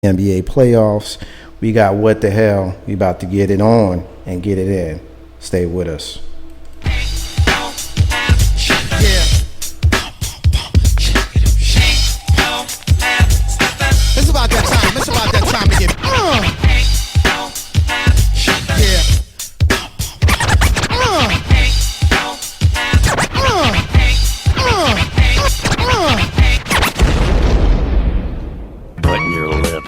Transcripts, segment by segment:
NBA playoffs. We got What the Hell. We about to get it on and get it in. Stay with us. Yeah. It's about that time. It's about that time to get. Yeah. Button your lip,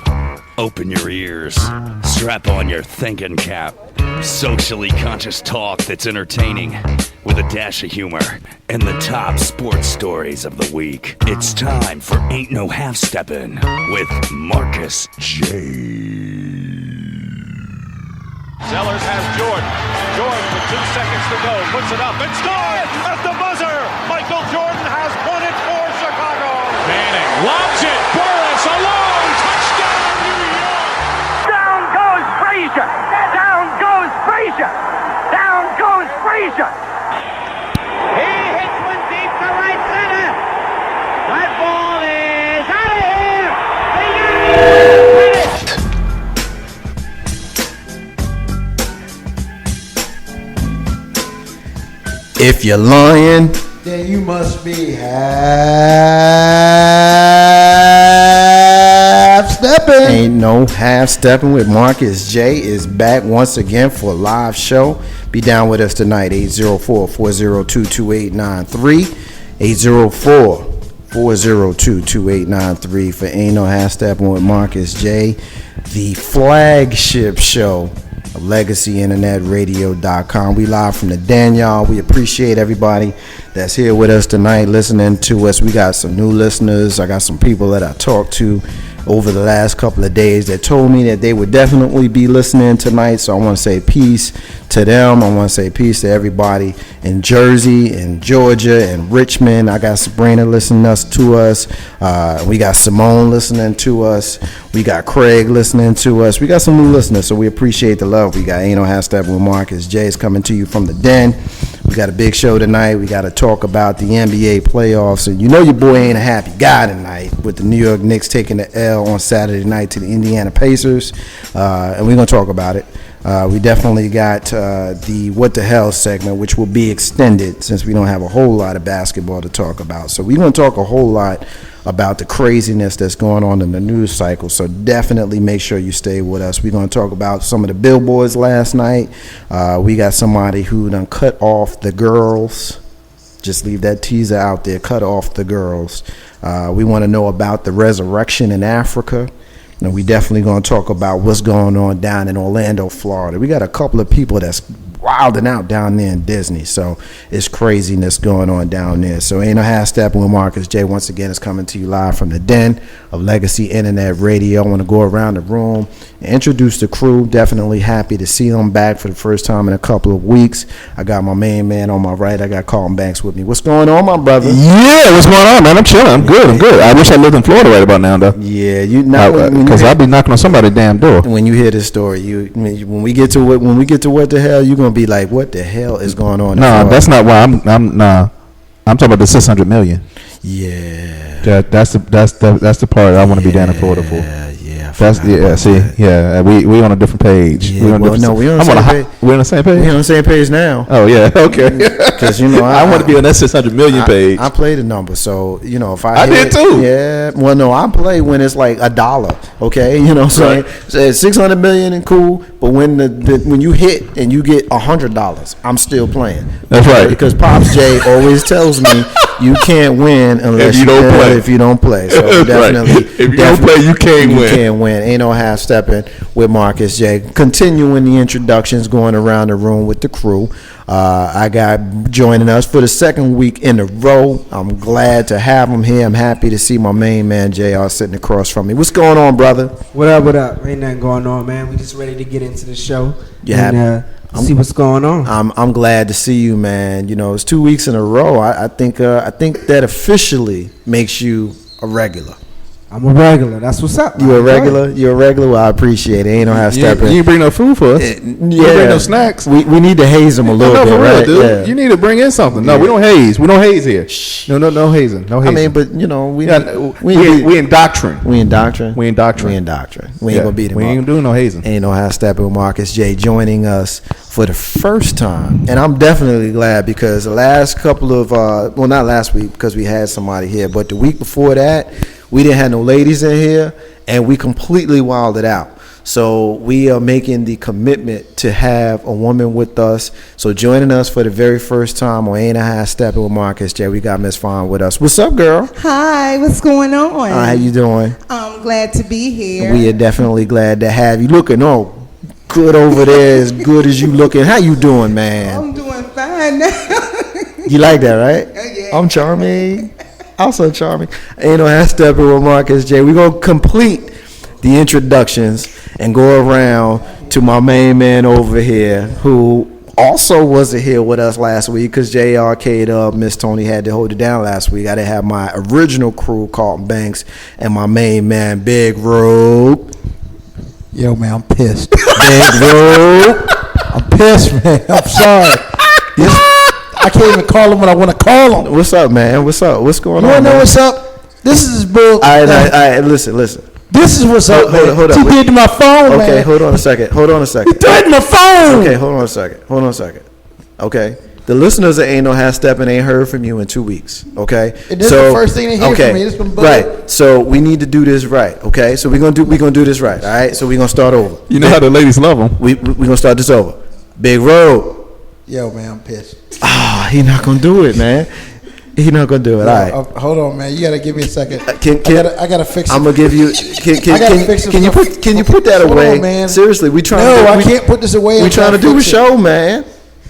open your ears, strap on your thinking cap. Socially conscious talk that's entertaining with a dash of humor and the top sports stories of the week. It's time for Ain't No Half Steppin' with Marcus J. Sellers has Jordan. Jordan with 2 seconds to go. Puts it up and scores at the buzzer. Michael Jordan has won it for Chicago. Manning lobs it. Burris alone. Touchdown, New York. Down goes Frazier. Down goes Frazier. Down goes Frazier. He hits one deep to right center. That ball is out of here. The Yankees win it. If you're lying, then you must be half stepping. Ain't no half stepping with Marcus J is back once again for a live show. Be down with us tonight, 804-402-2893. 804-402-2893 for Ain't No Half Stepping with Marcus J, the flagship show of LegacyInternetRadio.com. We live from the den, y'all. We appreciate everybody that's here with us tonight, listening to us. We got some new listeners. I got some people that I talked to over the last couple of days that told me that they would definitely be listening tonight. So I want to say peace to them. I want to say peace to everybody in Jersey and Georgia and Richmond. I got Sabrina listening to us. We got Simone listening to us. We got Craig listening to us. We got some new listeners, so we appreciate the love. We got Ain't No Half Stepping with Marcus J is coming to you from the den. We got a big show tonight. We got to talk about the NBA playoffs. And you know your boy ain't a happy guy tonight with the New York Knicks taking the L on Saturday night to the Indiana Pacers. And we're going to talk about it. We definitely got the What the Hell segment, which will be extended since we don't have a whole lot of basketball to talk about. So we're going to talk a whole lot about the craziness that's going on in the news cycle. So definitely make sure you stay with us. We're going to talk about some of the billboards last night. We got somebody who done cut off the girls. Just leave that teaser out there. Cut off the girls. We want to know about the resurrection in Africa. And we definitely going to talk about what's going on down in Orlando, Florida. We got a couple of people that's wilding out down there in Disney. So it's craziness going on down there. So Ain't No Half Stepping with Marcus J once again is coming to you live from the den of Legacy Internet Radio. I want to go around the room and introduce the crew. Definitely happy to see them back for the first time in a couple of weeks. I got my main man on my right. I got Carlton Banks with me. What's going on, my brother? Yeah, what's going on, man? I'm chilling. I'm good. I wish I lived in Florida right about now, though. Yeah, you know, because I'll be knocking on somebody's damn door when you hear this story. When we get to what the hell, you're gonna be like, what the hell is going on? No, that's not why I'm talking about the 600 million. Yeah, that's the part I want to be down in Florida for. We on a different page. Yeah, we're on the same page. We're on the same page now. Oh yeah, okay. Because I want to be on that 600 million page. I play the number, so if I did too. Yeah, well, no, I play when it's like $1. Okay, so it's 600 million and cool, but when you hit and you get $100, I'm still playing. That's right. Because Pops J always tells me you can't win unless you don't play. If you don't play, so definitely, right. If you don't play, you can't win. You can't win. Ain't no half stepping with Marcus J. Continuing the introductions, going around the room with the crew. I got joining us for the second week in a row. I'm glad to have him here. I'm happy to see my main man JR sitting across from me. What's going on, brother? What up? Ain't nothing going on, man. We just ready to get into the show. See what's going on. I'm glad to see you, man. It's 2 weeks in a row. I think that officially makes you a regular. I'm a regular. That's what's up. You a regular? You a regular? Well, I appreciate it. Ain't no half stepping. You ain't bring no food for us. You ain't bring no snacks. We need to haze them a little bit, right? Dude. Yeah. You need to bring in something. No, we don't haze. We don't haze here. No hazing. No hazing. I mean, but you know, we in doctrine. We in doctrine. We in doctrine. We ain't gonna beat him. We ain't doing no hazing. Ain't no half stepping with Marcus J joining us for the first time, and I'm definitely glad because the last couple of well, not last week because we had somebody here, but the week before that. We didn't have no ladies in here, and we completely wilded out. So we are making the commitment to have a woman with us. So joining us for the very first time on Ain't a High Steppin' with Marcus J, we got Miss Fawn with us. What's up, girl? Hi, what's going on? How you doing? I'm glad to be here. We are definitely glad to have you. Looking good over there, as good as you looking. How you doing, man? I'm doing fine now. You like that, right? Yeah. I'm charming. Also charming. Ain't no half stepping with Marcus J. We're going to complete the introductions and go around to my main man over here who also wasn't here with us last week because JR, K-Dub, Miss Tony had to hold it down last week. I didn't have my original crew, Carlton Banks, and my main man, Big Rope. Yo, man, I'm pissed. Big Rope. I'm pissed, man. I'm sorry. I can't even call him when I want to call him. What's up, man? What's up? What's going on? You want to know man? what's up? This is bull. All right, listen. This is what's up, man. Hold up. He did to my phone, man. Okay, hold on a second. He did my phone. Okay, hold on a second. Okay. The listeners that Ain't No Half Steppin' ain't heard from you in 2 weeks, okay? And this is the first thing they hear from me. This from right. So we need to do this right, okay? So we're gonna do this right, all right? So we're gonna start over. You know how the ladies love them. We gonna start this over. Big Road. Yo, man, I'm pissed. He not gonna do it, man. He not gonna do it. All right. Hold on, man. You gotta give me a second. I gotta fix it. I'm gonna give you. Can you put that away, Hold on, man. Seriously, we trying. No, I can't put this away. We trying to do a show, man.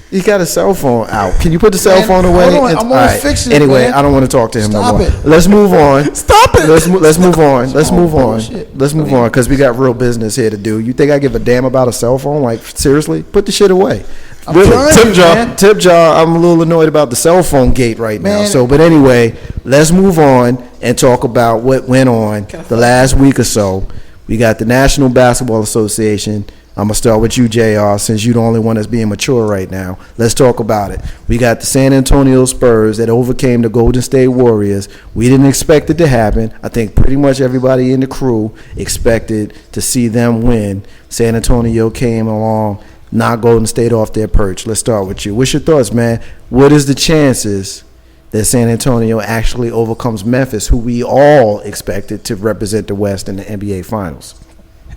You got a cell phone out. Can you put the cell phone away? Hold on, I'm gonna fix it. Anyway, man. I don't want to talk to him Stop no more. it. Let's move on. Stop it. Let's move on. Let's move on. bullshit. Let's move on because we got real business here to do. You think I give a damn about a cell phone? Like seriously, put the shit away. I'm trying, Tip jar. I'm a little annoyed about the cell phone gate right now. Man. So, but anyway, let's move on and talk about what went on the last week or so. We got the National Basketball Association. I'm gonna start with you, JR, since you're the only one that's being mature right now. Let's talk about it. We got the San Antonio Spurs that overcame the Golden State Warriors. We didn't expect it to happen. I think pretty much everybody in the crew expected to see them win. San Antonio came along, knocked Golden State off their perch. Let's start with you. What's your thoughts, man? What is the chances that San Antonio actually overcomes Memphis, who we all expected to represent the West in the NBA Finals?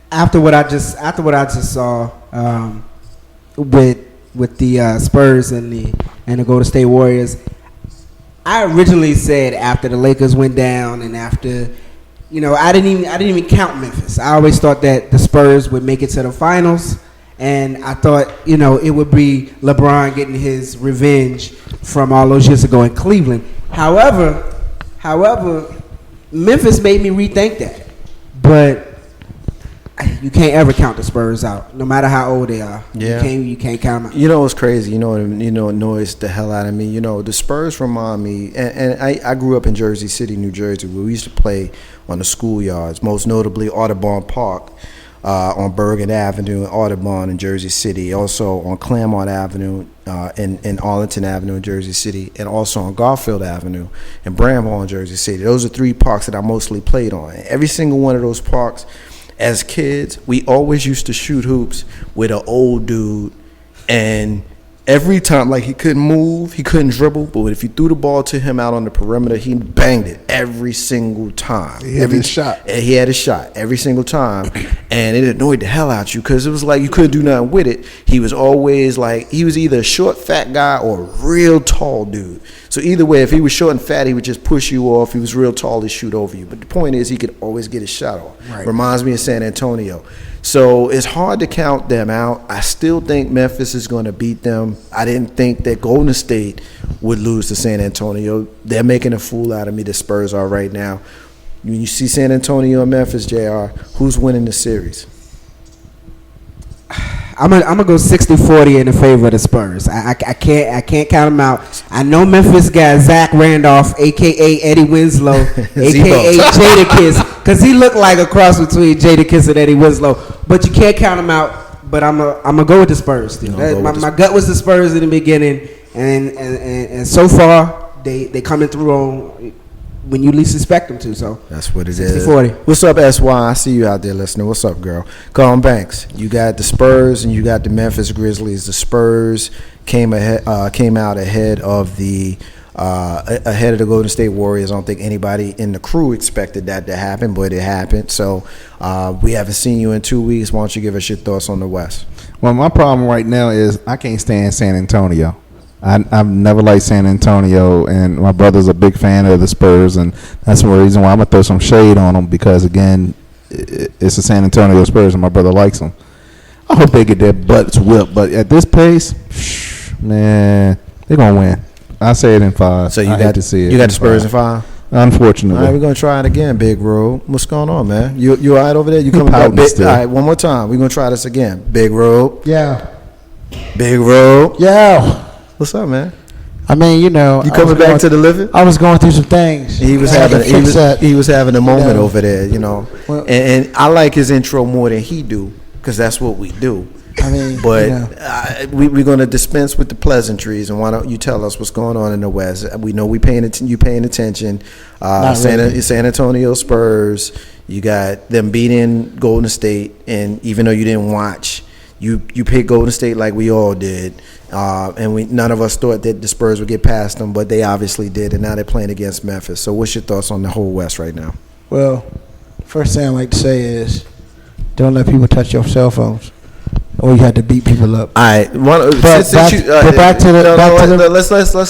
After what I just saw with the Spurs and the Golden State Warriors, I originally said after the Lakers went down and after, I didn't even count Memphis. I always thought that the Spurs would make it to the finals, and I thought it would be LeBron getting his revenge from all those years ago in Cleveland. However, Memphis made me rethink that, but you can't ever count the Spurs out, no matter how old they are. Yeah. You can't count them out. You know what's crazy? It annoys the hell out of me. The Spurs remind me, and I grew up in Jersey City, New Jersey, where we used to play on the schoolyards, most notably Audubon Park on Bergen Avenue in Audubon in Jersey City, also on Claremont Avenue in Arlington Avenue in Jersey City, and also on Garfield Avenue in Bramhall in Jersey City. Those are three parks that I mostly played on. Every single one of those parks, as kids, we always used to shoot hoops with an old dude, and every time, like, he couldn't move, he couldn't dribble, but if you threw the ball to him out on the perimeter, he banged it every single time. He had his shot. And he had a shot every single time, and it annoyed the hell out you because it was like you couldn't do nothing with it. He was always like, he was either a short, fat guy or a real tall dude. So either way, if he was short and fat, he would just push you off. If he was real tall, he'd shoot over you. But the point is, he could always get his shot off. Right. Reminds me of San Antonio. So it's hard to count them out. I still think Memphis is going to beat them. I didn't think that Golden State would lose to San Antonio. They're making a fool out of me, the Spurs are right now. When you see San Antonio and Memphis, JR, who's winning the series? I'm gonna go 60-40 in the favor of the Spurs. I can't count them out. I know Memphis got Zach Randolph, aka Eddie Winslow, aka Jadakiss, because he looked like a cross between Jadakiss and Eddie Winslow. But you can't count him out. But I'm gonna go with the Spurs still. My gut was the Spurs in the beginning, and so far they coming through on when you least expect them to. So that's what it 60-40. is. What's up, SY? I see you out there listening. What's up, girl? Colin Banks. You got the Spurs and you got the Memphis Grizzlies. The Spurs came out ahead of the Golden State Warriors. I don't think anybody in the crew expected that to happen, but it happened. So we haven't seen you in 2 weeks. Why don't you give us your thoughts on the West? Well, my problem right now is I can't stand San Antonio. I've never liked San Antonio, and my brother's a big fan of the Spurs, and that's the reason why I'm going to throw some shade on them because, again, it's the San Antonio Spurs, and my brother likes them. I hope they get their butts whipped, but at this pace, man, they're going to win. I say it in 5. So you hate to see it. You got the Spurs in 5? Unfortunately. All right, we're going to try it again, Big Road. What's going on, man? You all right over there? You coming back? All right, one more time. We're going to try this again. Big Road. Yeah. Big Road. Yeah. What's up, man? I mean, you know, you coming back to the living? I was going through some things. He was having a moment over there, you know. Well, and I like his intro more than he do because that's what we do. I mean, but we're going to dispense with the pleasantries, and why don't you tell us what's going on in the West? We know you paying attention. San Antonio Spurs, you got them beating Golden State, and even though you didn't watch, you picked Golden State like we all did. And none of us thought that the Spurs would get past them, but they obviously did, and now they're playing against Memphis. So what's your thoughts on the whole West right now? Well, first thing I like to say is don't let people touch your cell phones. Or you had to beat people up. All right, let's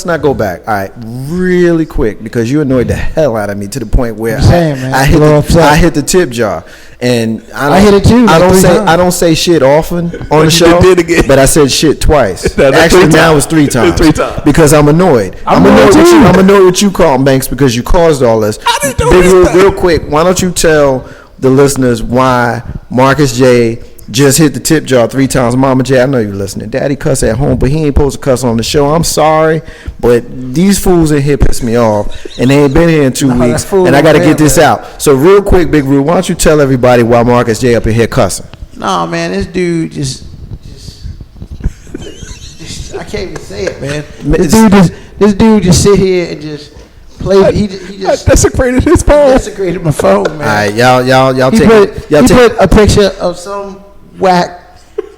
not go back. All right, really quick because you annoyed the hell out of me to the point where I hit the tip jar, and I hit it too. I don't say shit often on the show, but I said shit twice. Actually, now it's 3 times. Because I'm annoyed. I'm annoyed with you, Carlton Banks, because you caused all this. Real quick, why don't you tell the listeners why Marcus J just hit the tip jar 3 times. Mama J, I know you're listening. Daddy cuss at home, but he ain't supposed to cuss on the show. I'm sorry, but these fools in here piss me off, and they ain't been here in 2 weeks, and I got to get this out. So real quick, Big Roo, why don't you tell everybody why Marcus J up in here cussing? No, man, this dude just I can't even say it, man. This dude just sit here and just play. He just desecrated his phone. Desecrated my phone, man. All right, y'all He put a picture of some whack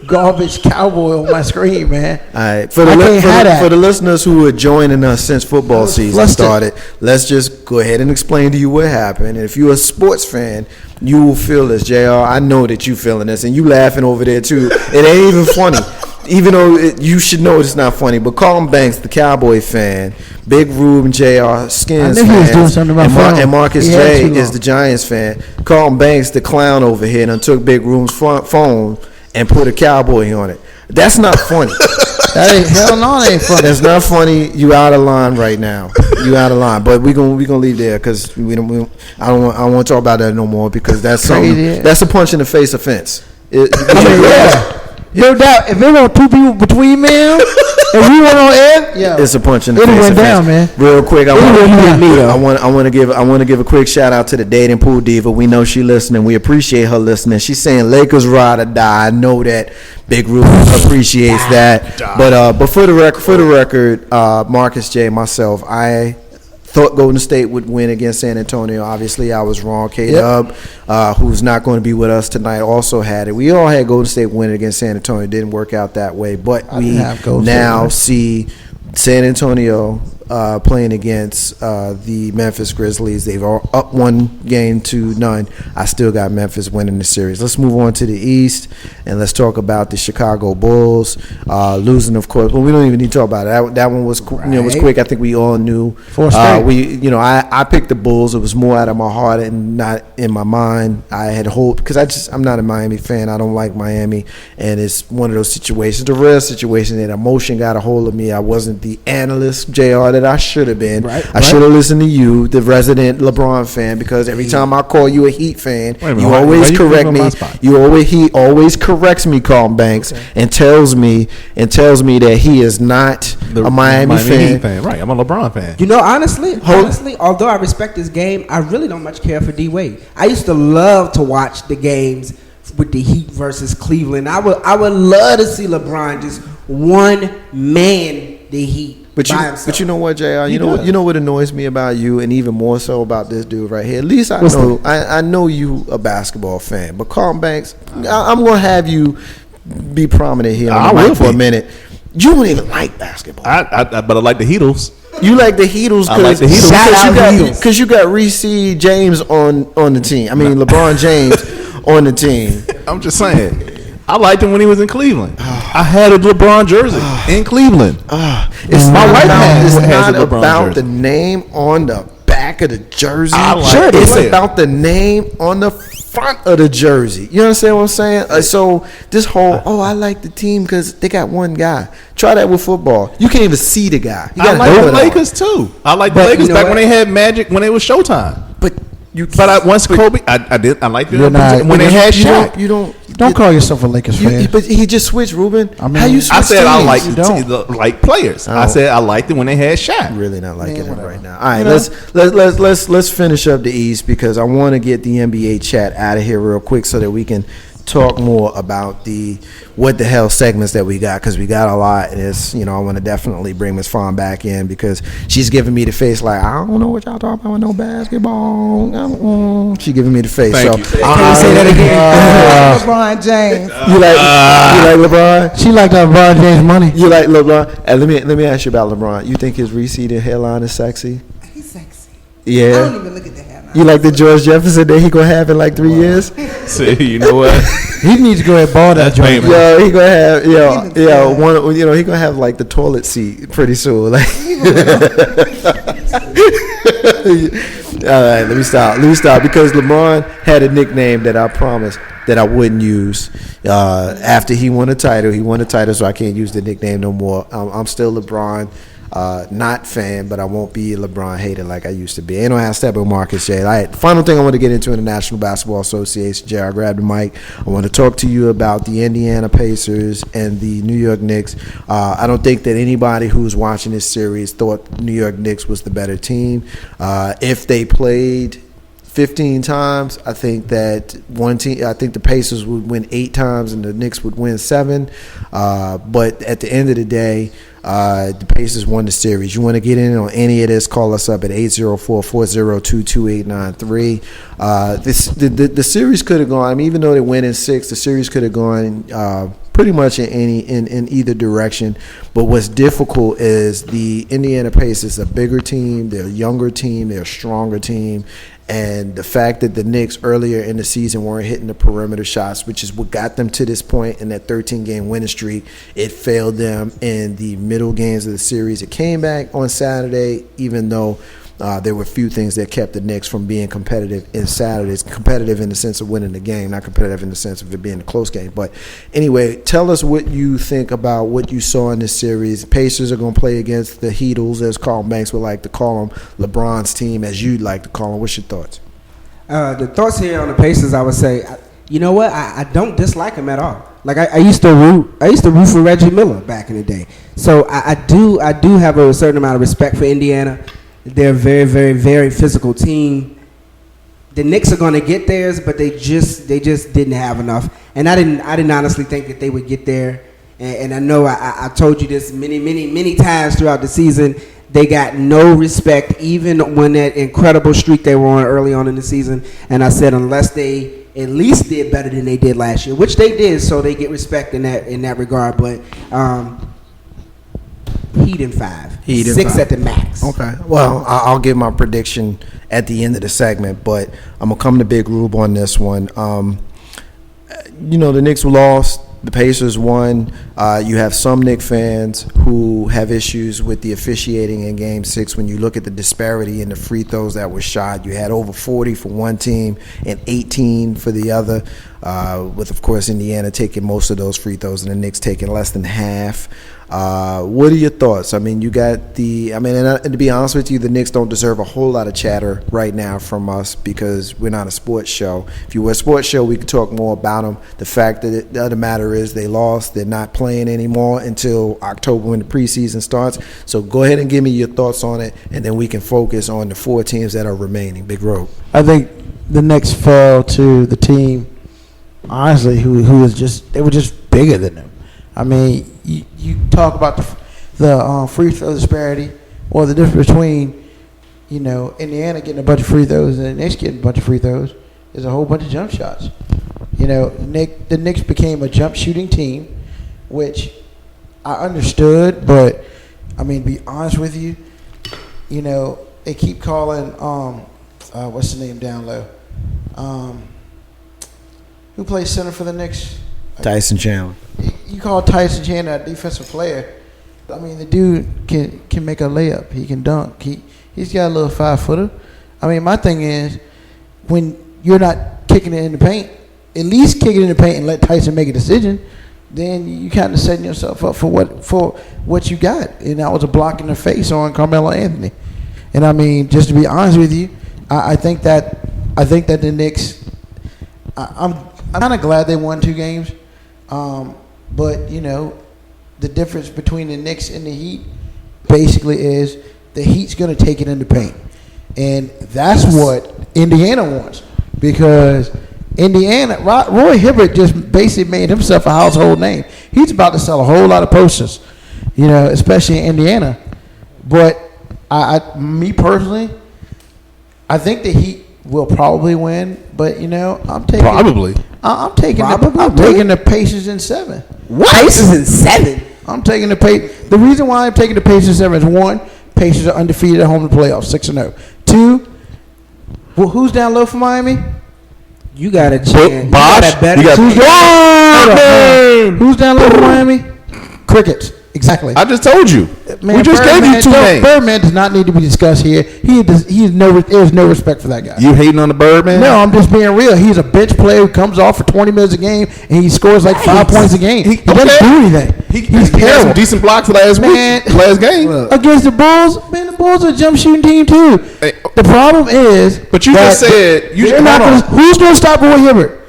garbage cowboy on my screen, man. All right, for the listeners who are joining us since football season started, let's just go ahead and explain to you what happened. And if you're a sports fan, you will feel this, JR. I know that you feeling this, and you laughing over there too. It ain't even funny. Even though you should know it's not funny, but Colin Banks, the Cowboy fan, Big Rube and JR Skins fan, and Marcus J is the Giants fan. Colin Banks, the clown over here, and took Big Rube's phone and put a cowboy on it. That's not funny. Hell no, that ain't funny. That's not funny. You out of line right now. You out of line. But we gonna leave there because I don't want to talk about that no more because that's something. That's a punch in the face offense. No doubt. If there were 2 people between me and we went on air, it's a punch in the face. It went down, man. Real quick, I want to give a quick shout out to the dating pool diva. We know she listening. We appreciate her listening. She's saying Lakers ride or die. I know that Big Ruben appreciates that. But for the record, Marcus J, myself, I thought Golden State would win against San Antonio. Obviously, I was wrong. K-Dub, who's not going to be with us tonight, also had it. We all had Golden State winning against San Antonio. It didn't work out that way. But we now see San Antonio playing against the Memphis Grizzlies. They've all up 1-0. I still got Memphis winning the series. Let's move on to the East, and let's talk about the Chicago Bulls losing, of course. But we don't even need to talk about it. That one was was quick. I think we all knew. I picked the Bulls. It was more out of my heart and not in my mind. I had hope because I'm not a Miami fan. I don't like Miami, and it's one of those situations, the rare situation that emotion got a hold of me. I wasn't the analyst, JR, that I should have been. Right, I should have listened to you, the resident LeBron fan, because every time I call you a Heat fan, Wait a minute, you why always you correct putting me. on my spot? He always corrects me, Carl Banks, and tells me that he is not a Miami Heat fan. Right, I'm a LeBron fan. You know, honestly, although I respect his game, I really don't much care for D Wade. I used to love to watch the games with the Heat versus Cleveland. I would love to see LeBron just one man the Heat by himself. But you know what, JR? You know what annoys me about you, and even more so about this dude right here. At least I know you a basketball fan. But Carl Banks, I'm gonna have you be prominent here on the mic for a minute. You don't even like basketball. But I like the Heatles. You like the Heatles because you got Reece James on the team. I mean, LeBron James on the team. I'm just saying. I liked him when he was in Cleveland. I had a LeBron jersey in Cleveland. It's My not wife about, has it's a not LeBron about jersey. the name on the back of the jersey. Sure it is. It's about the name on the front of the jersey. You understand what I'm saying? So this whole, I like the team because they got one guy. Try that with football. You can't even see the guy. You I gotta like know the it Lakers too. I like the But Lakers you know back what? when they had Magic, when it was Showtime. Once Kobe, I liked it when they had Shaq. You Don't call yourself a Lakers fan. But he just switched, Ruben. I mean, How you switch I said I teams? liked You like players. I said I liked it when they had Shaq. Really not liking it right now. All right, let's finish up the East because I want to get the NBA chat out of here real quick so that we can talk more about the what the hell segments that we got because we got a lot, and it's I want to definitely bring Miss Fawn back in because she's giving me the face like I don't know what y'all talking about with no basketball. She giving me the face. Thank so you. can you say that again? LeBron James. You like LeBron? She like LeBron James money. You like LeBron? And let me ask you about LeBron. You think his receding hairline is sexy? He's sexy. Yeah. I don't even look at the headline. You like the George Jefferson that he gonna have in like 3 years? See, you know what? He needs to go ahead and ball that joint. famous. Yo, he gonna have one. He gonna have like the toilet seat pretty soon. Like, all right, let me stop because LeBron had a nickname that I promised that I wouldn't use after he won a title. He won a title, so I can't use the nickname no more. I'm still LeBron. Not fan, but I won't be a LeBron hater like I used to be. Ain't no have Steppin Marcus J. All right, final thing I want to get into in the National Basketball Association. Jay, I grabbed the mic. I want to talk to you about the Indiana Pacers and the New York Knicks. I don't think that anybody who's watching this series thought New York Knicks was the better team. If they played 15 times, I think that I think the Pacers would win 8 times and the Knicks would win 7. But at the end of the day, the Pacers won the series. You want to get in on any of this, call us up at 804-402-2893. The series could have gone, even though they went in 6, the series could have gone pretty much in either direction. But what's difficult is the Indiana Pacers, a bigger team, they're a younger team, they're a stronger team. And the fact that the Knicks earlier in the season weren't hitting the perimeter shots, which is what got them to this point in that 13-game winning streak, it failed them in the middle games of the series. It came back on Saturday, even though there were a few things that kept the Knicks from being competitive in Saturdays. Competitive in the sense of winning the game, not competitive in the sense of it being a close game. But anyway, tell us what you think about what you saw in this series. Pacers are going to play against the Heatles, as Carl Banks would like to call them, LeBron's team, as you'd like to call them. What's your thoughts? The thoughts here on the Pacers, I would say, you know what? I don't dislike him at all. Like I used to root for Reggie Miller back in the day. So I do have a certain amount of respect for Indiana. They're a very, very, very physical team. The Knicks are going to get theirs, but they just didn't have enough. And I didn't honestly think that they would get there. And I know I told you this many times throughout the season. They got no respect, even when that incredible streak they were on early on in the season. And I said, unless they at least did better than they did last year, which they did, so they get respect in that regard. But Heat in 5, 6 at the max. Okay. Well, I'll give my prediction at the end of the segment, but I'm gonna come to Big Rube on this one. The Knicks lost. The Pacers won. You have some Knicks fans who have issues with the officiating in Game 6. When you look at the disparity in the free throws that were shot, you had over 40 for one team and 18 for the other, with, of course, Indiana taking most of those free throws and the Knicks taking less than half. What are your thoughts? I mean, you got the. I mean, and to be honest with you, the Knicks don't deserve a whole lot of chatter right now from us because we're not a sports show. If you were a sports show, we could talk more about them. The fact that the other matter is they lost. They're not playing anymore until October when the preseason starts. So go ahead and give me your thoughts on it, and then we can focus on the 4 teams that are remaining. Big Rope. I think the Knicks fell to the team, honestly, who was just, they were just bigger than them. I mean, you talk about the free throw disparity or the difference between, Indiana getting a bunch of free throws and the Knicks getting a bunch of free throws. There's a whole bunch of jump shots. The Knicks became a jump shooting team, which I understood, but, I mean, to be honest with you, they keep calling, what's the name down low? Who plays center for the Knicks? Tyson Chandler. You call Tyson Chandler a defensive player. I mean, the dude can make a layup. He can dunk. He's got a little 5-footer. I mean, my thing is, when you're not kicking it in the paint, at least kick it in the paint and let Tyson make a decision. Then you kind of setting yourself up for what you got, and that was a block in the face on Carmelo Anthony. And I mean, just to be honest with you, I think that the Knicks. I'm kind of glad they won 2 games. But, the difference between the Knicks and the Heat basically is the Heat's going to take it in the paint. And that's what Indiana wants, because Indiana, Roy Hibbert just basically made himself a household name. He's about to sell a whole lot of posters, especially in Indiana. But me personally, I think the Heat will probably win, but I'm taking Probably. I'm taking the Pacers in 7. What? Pacers in 7? I'm taking the Pacers. The reason why I'm taking the Pacers in 7 is 1, Pacers are undefeated at home in the playoffs, 6-0. 2, well, who's down low for Miami? You got a chance. Bosh. Who's down low for Miami? Crickets. Exactly. I just told you. Man, we just gave you 2 names. Birdman does not need to be discussed here. There's no respect for that guy. You hating on the Birdman? No, I'm just being real. He's a bench player who comes off for 20 minutes a game and he scores like 5 points a game. He doesn't do anything. He's He had terrible. some decent blocks last game. Against the Bulls, man, the Bulls are a jump shooting team too. Hey, The problem is, But you just said who's going to stop Roy Hibbert?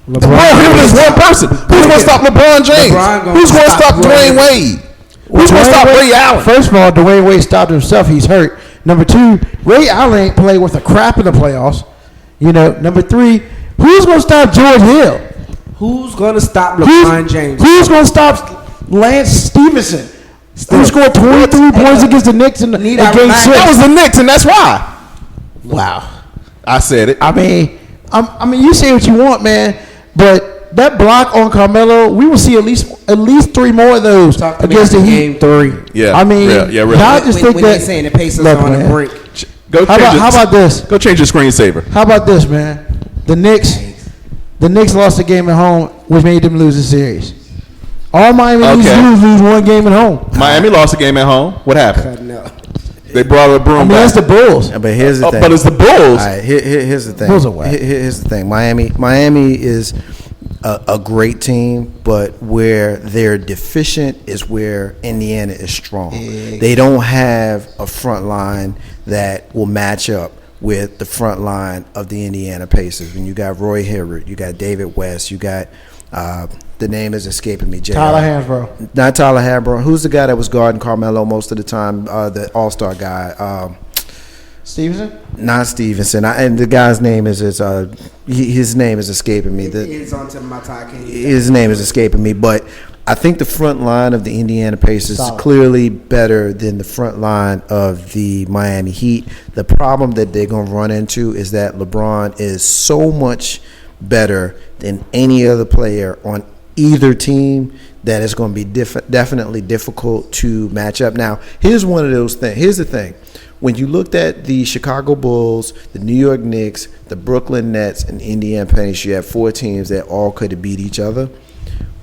LeBron Hibbert is one person. Who's going to stop LeBron James? Who's going to stop Dwayne Wade? Who's going to stop Ray Allen? First of all, Dwayne Wade stopped himself. He's hurt. Number 2, Ray Allen ain't played worth a crap in the playoffs. Number 3, who's going to stop George Hill? Who's going to stop LeBron James? Who's going to stop Lance Stevenson? Who scored 23 points against the Knicks in Game 6? That was the Knicks, and that's why. Wow. I said it. I mean, you say what you want, man, but that block on Carmelo, we will see at least 3 more of those against the Heat. Game 3. Yeah. I mean, really. y'all just think when that. they're saying the Pacers Look, on man. the brink. How about this? Go change your screensaver. How about this, man? The Knicks lost a game at home, which made them lose the series. All Miami needs to do is lose 1 game at home. Miami lost a game at home. What happened? No. They brought a broom back. That's the Bulls. But here's the thing. But it's the Bulls. All right, here's the thing. Bulls are whack. Here's the thing. Miami is a great team, but where they're deficient is where Indiana is strong. They don't have a front line that will match up with the front line of the Indiana Pacers. When you got Roy Hibbert, you got David West, you got the name is escaping me. Tyler Hansbrough. Not Tyler Hansbrough. Who's the guy that was guarding Carmelo most of the time? The All-Star guy. Stevenson? Not Stevenson. And the guy's name is his name is escaping me. It's on to my tie. His name is escaping me, but I think the front line of the Indiana Pacers is clearly better than the front line of the Miami Heat. The problem that they're going to run into is that LeBron is so much better than any other player on either team that it's going to be definitely difficult to match up. Now, here's one of those things. Here's the thing. When you looked at the Chicago Bulls, the New York Knicks, the Brooklyn Nets, and Indiana Pacers, you have 4 teams that all could have beat each other.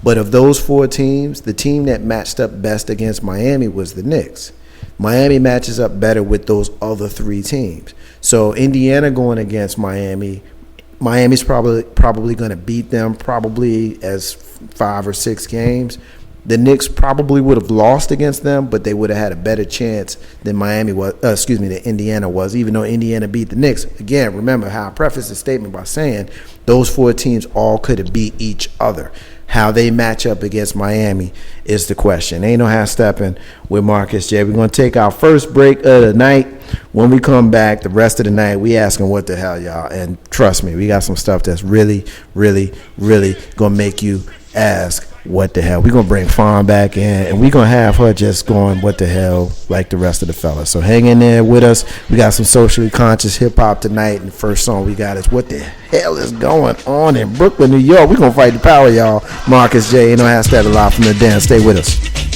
But of those 4 teams, the team that matched up best against Miami was the Knicks. Miami matches up better with those other 3 teams. So Indiana going against Miami, Miami's probably going to beat them probably as 5 or 6 games. the Knicks probably would have lost against them, but they would have had a better chance than than Indiana was, even though Indiana beat the Knicks. Again, remember how I prefaced the statement by saying those 4 teams all could have beat each other. How they match up against Miami is the question. Ain't no half stepping with Marcus J. We're going to take our first break of the night. When we come back, the rest of the night, we asking what the hell, y'all. And trust me, we got some stuff that's really, really, really going to make you ask what the hell. We're going to bring Fawn back in, and we're going to have her just going what the hell like the rest of the fellas. So hang in there with us. We got some socially conscious hip-hop tonight, and the first song we got is What the Hell is Going On in Brooklyn, New York. We're going to fight the power, y'all. Marcus J. Ain't no half step live from the den. Stay with us.